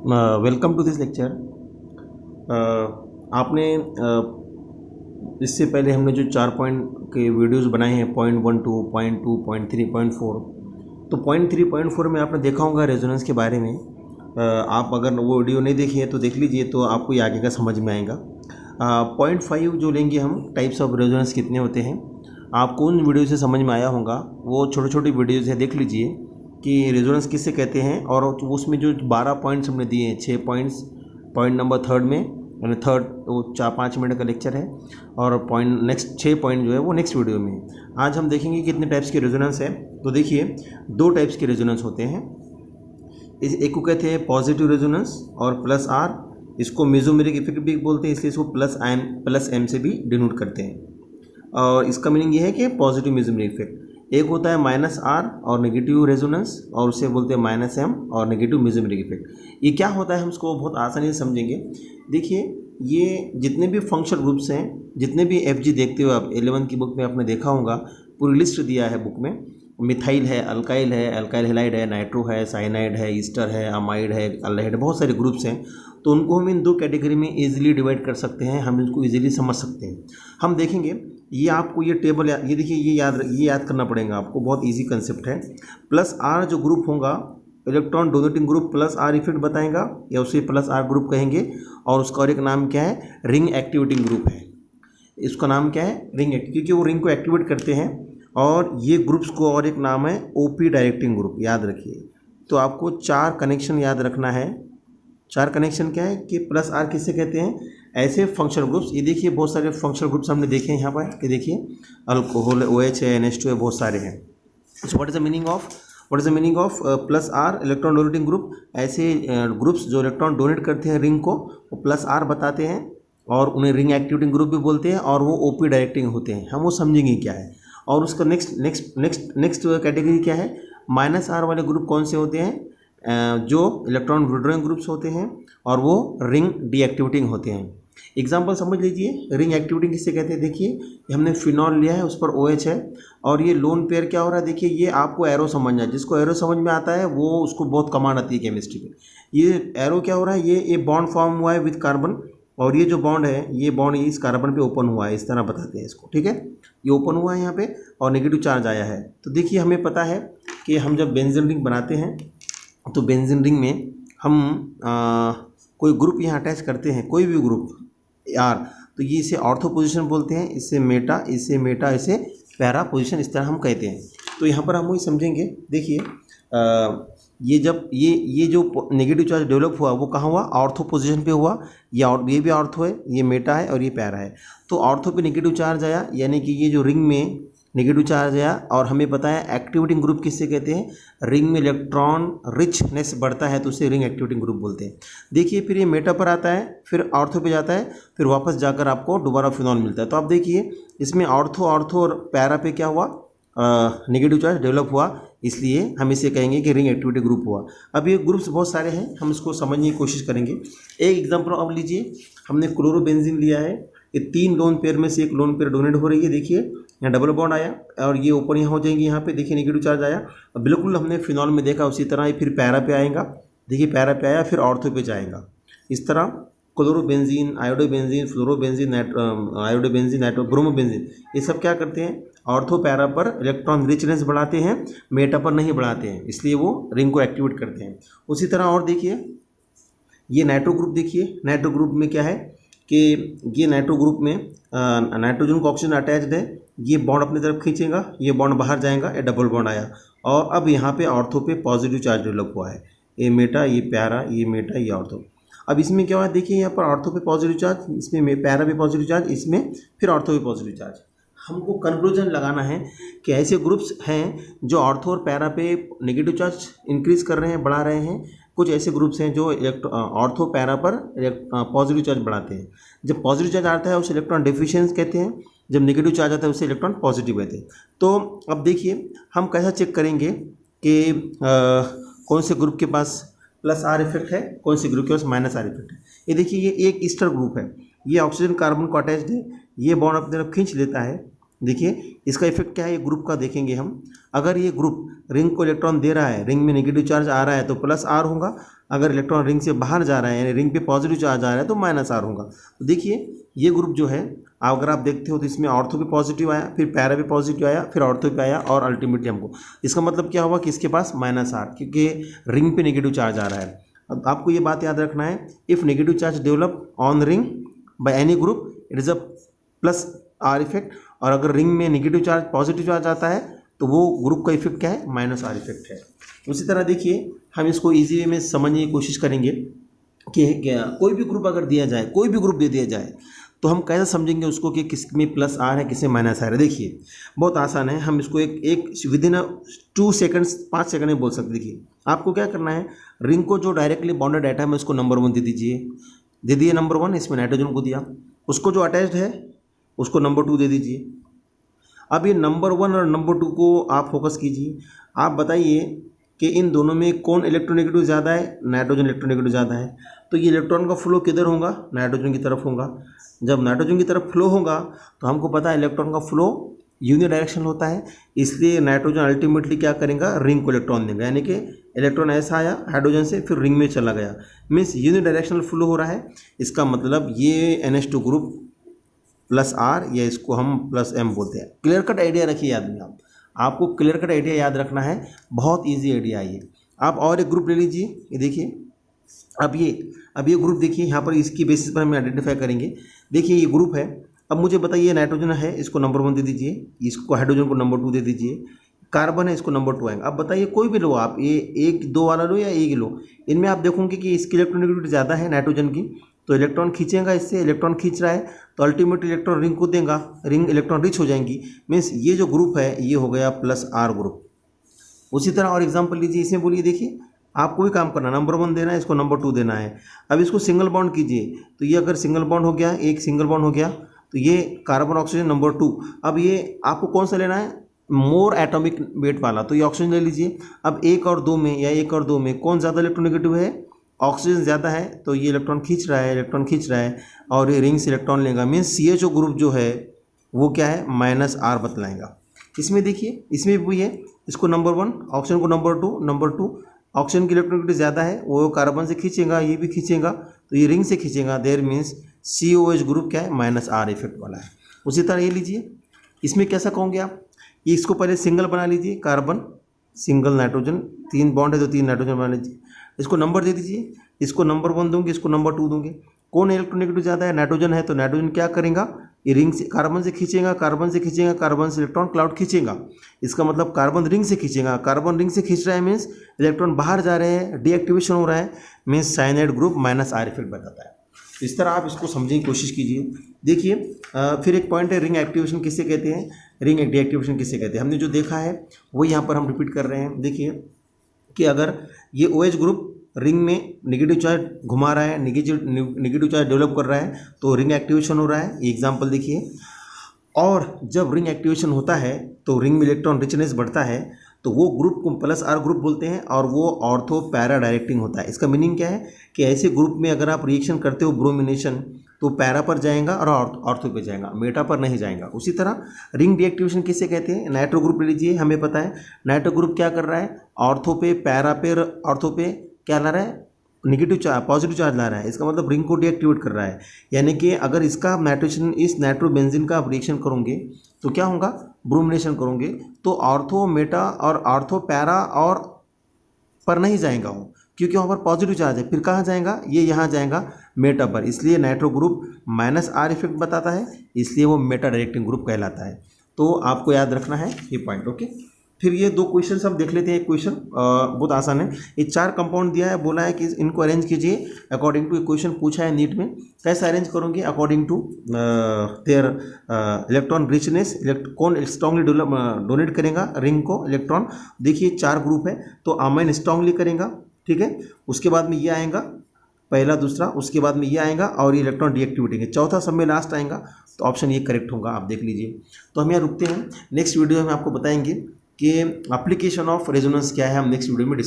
Welcome to this lecture. आपने इससे पहले हमने जो 4 पॉइंट के वीडियोस बनाए हैं, पॉइंट 1, 2, पॉइंट 2, पॉइंट 3, पॉइंट 4, तो पॉइंट 3, पॉइंट 4 में आपने देखा होगा रेजोनेंस के बारे में। आप अगर वो वीडियो नहीं देखी है तो देख लीजिए, तो आपको ये आगे का समझ में आएगा। पॉइंट 5 जो लेंगे हम, टाइप्स ऑफ रेजोनेंस कितने होते हैं, आपको उन वीडियो से समझ में आया होगा। वो छोटी छोटी वीडियोज़ है, देख लीजिए कि रेजोनेंस किससे कहते हैं। और उसमें जो 12 पॉइंट्स हमने दिए हैं, 6 पॉइंट्स, पॉइंट नंबर 3 में, यानी थर्ड वो 4-5 मिनट का लेक्चर है, और पॉइंट नेक्स्ट 6 पॉइंट जो है वो नेक्स्ट वीडियो में है। आज हम देखेंगे कितने टाइप्स के रेजोनेंस है। तो देखिए, 2 टाइप्स के रेजोनेंस होते हैं। एक को कहते हैं पॉजिटिव रेजोनेंस और प्लस आर, इसको मेसोमेरिक इफेक्ट भी बोलते हैं, इसलिए इसको प्लस एम से भी डिनोट करते हैं। और इसका मीनिंग ये है कि पॉजिटिव मेसोमेरिक इफेक्ट। एक होता है माइनस आर और नेगेटिव रेजोनेंस, और उसे बोलते हैं माइनस एम और नेगेटिव मेसोमेरिक इफेक्ट। ये क्या होता है हम इसको बहुत आसानी से समझेंगे। देखिए, ये जितने भी फंक्शनल ग्रुप्स हैं, जितने भी एफ जी देखते हो आप, 11 की बुक में आपने देखा होगा, पूरी लिस्ट दिया है बुक में। मिथाइल है, अल्काइल हैलाइड है, नाइट्रो है, साइनाइड है, ईस्टर है, अमाइड है, अल्डिहाइड, बहुत सारे ग्रुप्स हैं। तो उनको हम इन 2 कैटेगरी में इजीली डिवाइड कर सकते हैं, हम इनको इजीली समझ सकते हैं। हम देखेंगे, ये आपको ये टेबल, ये देखिए, ये याद करना पड़ेगा आपको, बहुत इजी कंसेप्ट है। प्लस आर जो ग्रुप होगा, electron donating group plus are effect बताएगा, या उसे प्लस आर ग्रुप कहेंगे। और उसका और एक नाम क्या है, रिंग एक्टिवेटिंग ग्रुप है। इसका नाम क्या है, रिंग एक्टिव, क्योंकि वो रिंग को एक्टिवेट करते हैं। और ये ग्रुप्स को और एक नाम है ओपी डायरेक्टिंग ग्रुप, याद रखिए। तो आपको 4 कनेक्शन याद रखना है। 4 कनेक्शन क्या है कि प्लस आर किससे कहते हैं, ऐसे फंक्शनल ग्रुप्स। ये देखिए, बहुत सारे फंक्शनल ग्रुप्स हमने देखे हैं यहाँ पर, कि देखिए अल्कोहल, OH है, NH2 है, बहुत सारे हैं। So what is the meaning of plus R electron donating group. ऐसे ग्रुप्स जो इलेक्ट्रॉन डोनेट करते हैं रिंग को, वो प्लस आर बताते हैं, और उन्हें रिंग एक्टिवेटिंग ग्रुप भी बोलते हैं, और वो ओपी डायरेक्टिंग होते हैं। हम वो समझेंगे क्या है। और उसका नेक्स्ट कैटेगरी क्या है, माइनस आर वाले ग्रुप कौन से होते हैं, जो इलेक्ट्रॉन विड्रॉइंग ग्रुप्स होते हैं, और वो रिंग डीएक्टिवेटिंग होते हैं। एग्जाम्पल समझ लीजिए, रिंग एक्टिवेटिंग किससे कहते हैं। देखिए, ये हमने फिनॉल लिया है, उस पर OH है, और ये लोन पेयर क्या हो रहा है। देखिए, ये आपको एरो समझना है, जिसको एरो समझ में आता है वो उसको बहुत कमांड आती है केमिस्ट्री में। ये एरो क्या हो रहा है, ये बॉन्ड फॉर्म हुआ है विद कार्बन, और ये जो बॉन्ड है, ये बॉन्ड इस कार्बन पे ओपन हुआ है, इस तरह बताते हैं इसको, ठीक है। ये ओपन हुआ है यहाँ पे, और नेगेटिव चार्ज आया है। तो देखिए, हमें पता है कि हम जब बेंजीन रिंग बनाते हैं, तो बेंजीन रिंग में हम कोई ग्रुप यहाँ अटैच करते हैं, कोई भी ग्रुप यार, तो ये इसे ऑर्थो पोजीशन बोलते हैं, इसे मेटा, इसे पैरा पोजीशन, इस तरह हम कहते हैं। तो यहाँ पर हम वही समझेंगे। देखिए, ये जब ये जो नेगेटिव चार्ज डेवलप हुआ, वो कहाँ हुआ, ऑर्थो पोजीशन पे हुआ। ये भी ऑर्थो है, ये मेटा है, और ये पैरा है। तो ऑर्थो पे नेगेटिव चार्ज आया, यानी कि ये जो रिंग में नेगेटिव चार्ज आया। और हमें पता है एक्टिवेटिंग ग्रुप किससे कहते हैं, रिंग में इलेक्ट्रॉन रिचनेस बढ़ता है तो उसे रिंग एक्टिवेटिंग ग्रुप बोलते हैं। देखिए, फिर ये मेटा पर आता है, फिर ऑर्थो पे जाता है, फिर वापस जाकर आपको दोबारा फिनॉल मिलता है। तो आप देखिए, इसमें ऑर्थो और पैरा पे क्या हुआ, नेगेटिव चार्ज डेवलप हुआ, इसलिए हम इसे कहेंगे कि रिंग एक्टिविटी ग्रुप हुआ। अब ये ग्रुप्स बहुत सारे हैं, हम इसको समझने की कोशिश करेंगे। एक एग्जांपल अब लीजिए, हमने क्लोरोबेंजीन लिया है, ये 3 लोन पेयर में से एक लोन पेयर डोनेट हो रही है। देखिए, यहाँ डबल बॉन्ड आया, और ये ओपन यहाँ हो जाएंगे, यहाँ पे देखिए नेगेटिव चार्ज आया। बिल्कुल हमने फिनॉल में देखा उसी तरह, फिर पैरा पे आएगा। देखिए, पैरा पे आया, फिर ऑर्थो पे जाएगा। इस तरह chlorobenzene, iodobenzene, fluorobenzene, iodobenzene, bromobenzene, ये सब क्या करते हैं, ऑर्थो पैरा पर इलेक्ट्रॉन रिचनेस बढ़ाते हैं, मेटा पर नहीं बढ़ाते हैं, इसलिए वो रिंग को एक्टिवेट करते हैं। उसी तरह और देखिए, ये नाइट्रो ग्रुप, देखिए नाइट्रो ग्रुप में क्या है कि ये नाइट्रो ग्रुप में नाइट्रोजन को ऑक्सीजन अटैच्ड है, ये बॉन्ड अपनी तरफ खींचेगा, ये बॉन्ड बाहर जाएगा, ये डबल बॉन्ड आया, और अब यहाँ पे ऑर्थो पे पॉजिटिव चार्ज डेवलप हुआ है। ये मेटा, ये प्यारा, ये मेटा, ये ऑर्थो। अब इसमें क्या हुआ है, देखिए यहाँ पर ऑर्थो पे पॉजिटिव चार्ज, इसमें पैरा पे पॉजिटिव चार्ज, इसमें फिर ऑर्थो पे पॉजिटिव चार्ज। हमको कंक्लूजन लगाना है कि ऐसे ग्रुप्स हैं जो ऑर्थो और पैरा पे नेगेटिव चार्ज इंक्रीज कर रहे हैं, बढ़ा रहे हैं। कुछ ऐसे ग्रुप्स हैं जो ऑर्थो पैरा पर पॉजिटिव चार्ज बढ़ाते हैं। जब पॉजिटिव चार्ज आता है उसे इलेक्ट्रॉन डेफिशिएंस कहते हैं, जब नेगेटिव चार्ज आता है उसे इलेक्ट्रॉन पॉजिटिव कहते हैं। तो अब देखिए, हम कैसा चेक करेंगे कि कौन से ग्रुप के पास प्लस आर इफेक्ट है, कौन से ग्रुप के पास माइनस आर इफेक्ट है। ये देखिए, ये एक ईस्टर ग्रुप है, ये ऑक्सीजन कार्बन को अटैच्ड है, ये बॉन्ड अपनी तरफ खींच लेता है, देखिए इसका इफेक्ट क्या है, ये ग्रुप का देखेंगे हम। अगर ये ग्रुप रिंग को इलेक्ट्रॉन दे रहा है, रिंग में नेगेटिव चार्ज आ रहा है तो प्लस आर होगा, अगर इलेक्ट्रॉन रिंग से बाहर जा रहा है यानी रिंग पे पॉजिटिव चार्ज आ रहा है तो माइनस आर होगा। तो देखिए ये ग्रुप जो है, अगर आप देखते हो तो इसमें ऑर्थो पे पॉजिटिव आया, फिर पैरा पे पॉजिटिव आया, फिर ऑर्थो पे आया और अल्टीमेटली हमको, इसका मतलब क्या हुआ कि इसके पास माइनस आर, क्योंकि रिंग पे नेगेटिव चार्ज आ रहा है। अब आपको ये बात याद रखना है, if negative charge develop on ring by any group it is a plus are effect, और अगर रिंग में नेगेटिव चार्ज पॉजिटिव चार्ज आता है तो वो ग्रुप का इफेक्ट क्या है, माइनस आर इफेक्ट है। उसी तरह देखिए हम इसको इजी वे में समझने की कोशिश करेंगे कि कोई भी ग्रुप अगर दिया जाए, कोई भी ग्रुप दे दिया जाए तो हम कैसे समझेंगे उसको कि किस में प्लस आर है, किस में माइनस आर है। देखिए बहुत आसान है, हम इसको एक विद इन 2 सेकंड्स 5 सेकंड में बोल सकते। देखिए आपको क्या करना है, रिंग को जो डायरेक्टली बॉन्डेड एटम है उसको नंबर 1 दे दीजिए, दे दिए नंबर 1, इसमें नाइट्रोजन को दिया, उसको जो अटैच्ड है उसको नंबर 2 दे दीजिए। अब ये नंबर 1 और नंबर 2 को आप फोकस कीजिए, आप बताइए कि इन दोनों में कौन इलेक्ट्रोनेगेटिव ज़्यादा है, नाइट्रोजन इलेक्ट्रोनेगेटिव ज़्यादा है। तो ये इलेक्ट्रॉन का फ्लो किधर होगा, नाइट्रोजन की तरफ होगा। जब नाइट्रोजन की तरफ फ्लो होगा तो हमको पता है इलेक्ट्रॉन का फ्लो यूनि डायरेक्शनल होता है, इसलिए नाइट्रोजन अल्टीमेटली क्या करेगा, रिंग को इलेक्ट्रॉन देगा, यानी कि इलेक्ट्रॉन ऐसा आया हाइड्रोजन से फिर रिंग में चला गया, मीन्स यूनि डायरेक्शनल फ्लो हो रहा है। इसका मतलब ये NH2 ग्रुप प्लस आर, या इसको हम प्लस एम बोलते हैं। क्लियर कट आइडिया रखिए याद में, आपको क्लियर कट आइडिया याद रखना है, बहुत इजी आइडिया है ये। आप और एक ग्रुप ले लीजिए, ये देखिए अब ये ग्रुप देखिए, यहाँ पर इसकी बेसिस पर हम आइडेंटिफाई करेंगे। देखिए ये ग्रुप है, अब मुझे बताइए नाइट्रोजन है, इसको नंबर 1 दे दीजिए, इसको हाइड्रोजन को नंबर 2 दे दीजिए, कार्बन है इसको नंबर 2 आएगा। अब बताइए कोई भी लो आप, ये 1 2 वाला लो या 1 लो, इनमें आप देखोगे कि इसकी इलेक्ट्रोनेगेटिविटी ज़्यादा है नाइट्रोजन की, तो इलेक्ट्रॉन खींचेगा, इससे इलेक्ट्रॉन खींच रहा है तो अल्टीमेटली इलेक्ट्रॉन रिंग को देगा, रिंग इलेक्ट्रॉन रिच हो जाएंगी, मीन्स ये जो ग्रुप है ये हो गया प्लस आर ग्रुप। उसी तरह और एग्जांपल लीजिए, इसमें बोलिए, देखिए आपको भी काम करना, नंबर 1 देना है, इसको नंबर 2 देना है। अब इसको सिंगल बॉन्ड कीजिए, तो ये अगर सिंगल बॉन्ड हो गया, एक सिंगल बॉन्ड हो गया, तो ये कार्बन ऑक्सीजन नंबर 2। अब ये आपको कौन सा लेना है, मोर एटॉमिक वेट वाला, तो ये ऑक्सीजन ले लीजिए। अब 1 और 2 में या 1 और 2 में कौन ज़्यादा इलेक्ट्रोनेगेटिव है, ऑक्सीजन ज़्यादा है, तो ये इलेक्ट्रॉन खींच रहा है, और ये रिंग से इलेक्ट्रॉन लेगा, मीन्स CHO ग्रुप जो है वो क्या है, माइनस आर बतलाएगा। इसमें देखिए इसमें भी है, इसको नंबर 1, ऑक्सीजन को नंबर 2, ऑक्सीजन की इलेक्ट्रोनेगेटिविटी ज़्यादा है, वो कार्बन से खींचेगा, ये भी खींचेगा, तो ये रिंग से खींचेगा, देयर मीन्स COH ग्रुप क्या है, माइनस आर इफेक्ट वाला है। उसी तरह ये लीजिए, इसमें कैसा कहोगे आप, ये इसको पहले सिंगल बना लीजिए, कार्बन सिंगल नाइट्रोजन, 3 बॉन्ड है तो 3 नाइट्रोजन बना लीजिए, इसको नंबर दे दीजिए, इसको नंबर 1 दूंगे, इसको नंबर 2 दूंगे। कौन इलेक्ट्रोनेगेटिव ज़्यादा है, नाइट्रोजन है, तो नाइट्रोजन क्या करेगा, ये रिंग से कार्बन से खींचेगा, कार्बन से इलेक्ट्रॉन क्लाउड खींचेगा, इसका मतलब कार्बन रिंग से खींचेगा, कार्बन रिंग से खींच रहा है मीन्स इलेक्ट्रॉन बाहर जा रहे हैं, डीएक्टिवेशन हो रहा है, means cyanide group minus are effect बताता है। इस तरह आप इसको समझने की कोशिश कीजिए। देखिए फिर एक पॉइंट है, रिंग एक्टिवेशन किसे कहते हैं, रिंग डीएक्टिवेशन किसे कहते हैं। हमने जो देखा है वो यहाँ पर हम रिपीट कर रहे हैं। देखिए कि अगर ये OH ग्रुप रिंग में नेगेटिव चार्ज घुमा रहा है, नेगेटिव चार्ज डेवलप कर रहा है, तो रिंग एक्टिवेशन हो रहा है, ये एग्जांपल देखिए। और जब रिंग एक्टिवेशन होता है तो रिंग में इलेक्ट्रॉन रिचनेस बढ़ता है, तो वो ग्रुप को प्लस आर ग्रुप बोलते हैं, और वो ऑर्थो पैरा डायरेक्टिंग होता है। इसका मीनिंग क्या है कि ऐसे ग्रुप में अगर आप रिएक्शन करते हो ब्रोमिनेशन, तो पैरा पर जाएगा और ऑर्थो पे जाएगा, मेटा पर नहीं जाएगा। उसी तरह रिंग डीएक्टिवेशन किसे कहते हैं, नाइट्रो ग्रुप ले लीजिए, हमें पता है नाइट्रो ग्रुप क्या कर रहा है, ऑर्थो पे पैरा पे ऑर्थो पे क्या ला रहा है, नेगेटिव चार्ज पॉजिटिव चार्ज ला रहा है, इसका मतलब रिंग को डीएक्टिवेट कर रहा है। यानी कि अगर इसका नाइट्रोजन इस नाइट्रोबेंजीन का आप रिएक्शन करोगे तो क्या होगा, ब्रोमिनेशन करोगे तो ऑर्थो मेटा और ऑर्थो पैरा और पर नहीं जाएगा वो, क्योंकि वहाँ पर पॉजिटिव चार्ज है। फिर कहाँ जाएगा, ये यहाँ जाएगा मेटा पर, इसलिए nitro group minus are effect बताता है, इसलिए वो मेटा डायरेक्टिंग ग्रुप कहलाता है। तो आपको याद रखना है ये पॉइंट, ओके। फिर ये 2 क्वेश्चन हम देख लेते हैं। एक क्वेश्चन बहुत आसान है, ये 4 कंपाउंड दिया है, बोला है कि इनको अरेंज कीजिए अकॉर्डिंग टू, क्वेश्चन पूछा है नीट में, कैसे अरेंज करोगे, according to their electron richness, कौन स्ट्रांगली डोनेट करेगा रिंग को इलेक्ट्रॉन। देखिए 4 ग्रुप है, तो अमाइन स्ट्रांगली करेगा, ठीक है, उसके बाद में ये आएगा पहला दूसरा, उसके बाद में ये आएगा और ये इलेक्ट्रॉन डीएक्टिवेटिंग है, चौथा सब में लास्ट आएगा, तो ऑप्शन ये करेक्ट होगा, आप देख लीजिए। तो हम यहाँ रुकते हैं, नेक्स्ट वीडियो में आपको बताएंगे कि एप्लीकेशन ऑफ रेजोनेंस क्या है, हम नेक्स्ट वीडियो में